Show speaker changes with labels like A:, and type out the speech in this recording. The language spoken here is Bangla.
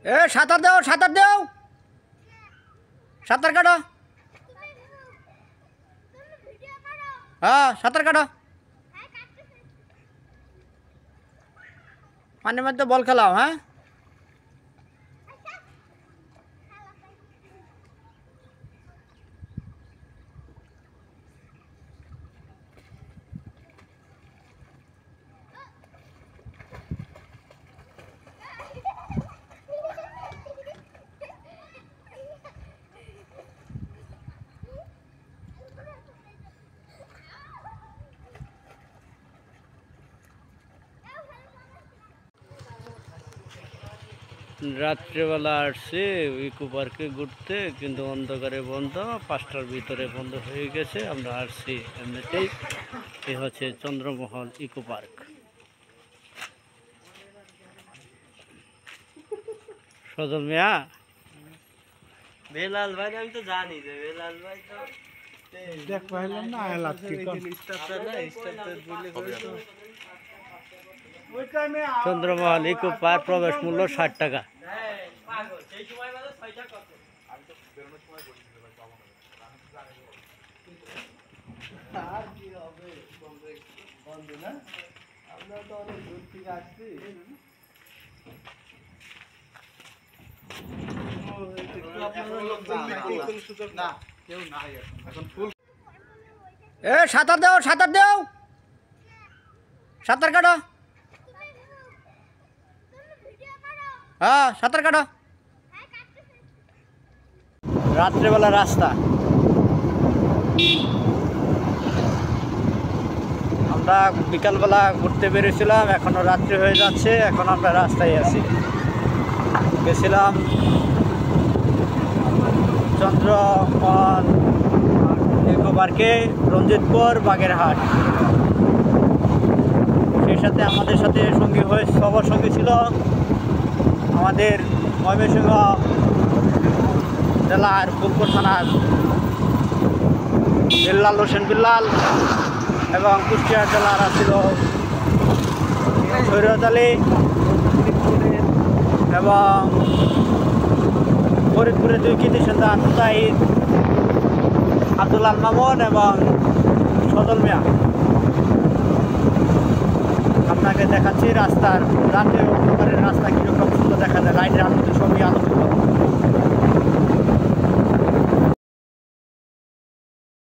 A: এ সাঁতার দাও, সাঁতার দাও, সাঁতার কাটো। হ্যাঁ, সাঁতার কাটো। পানির মধ্যে বল খেলাও। হ্যাঁ, রাত্রেবেলা আসছে ইকো পার্কে ঘুরতে, কিন্তু অন্ধকারে বন্ধ, 5টার ভিতরে বন্ধ হয়ে গেছে। আমরা আসছি এমনিতেই। এ হচ্ছে চন্দ্রমহল ইকো পার্ক। সজল মিয়া,
B: বেলাল ভাই আমি তো জানি যে বেলাল ভাই তো
C: দেখ পাইলাম না আলাপ কি কোন
A: চন্দ্রমহল ইকো পার্ক প্রবেশ মূল্য 60 টাকা।
B: সেই সময় বাজে 6টা কত আমি তো বেরোনোর সময় বলেছিলাম আর কি হবে বন্ধ না, আমরা তো অনেক দূর থেকে আসছি।
A: এ সাঁতার দাও, সাঁতার দাও, সাঁতার কাটো। হ্যাঁ, সাঁতার কাটো। রাত্রেবেলা রাস্তা, আমরা বিকালবেলা ঘুরতে বেরিয়েছিলাম, এখনো রাত্রি হয়ে যাচ্ছে, এখন আমরা রাস্তায় আছি। গেছিলাম চন্দ্রমহল ইকো পার্কে, রঞ্জিতপুর, বাগেরহাট। সেই সাথে আমাদের সাথে সঙ্গী হয়ে সবার সঙ্গে ছিল আমাদের ময়মনসিংহ জেলার ফুলপুর থানার বিল্লাল হোসেন বিল্লাল, এবং কুষ্টিয়া জেলার ছিল সৈয়দ আলী, এবং ফরিদপুরের 2 কৃতি সন্তান মুজাহিদ, আব্দুল মামুন এবং সজল মিয়া। আপনাকে দেখাচ্ছি রাস্তার রাতে রাস্তা কীরকম সুন্দর দেখা যায়, লাইটের আলোতে, সবই আলোকিত।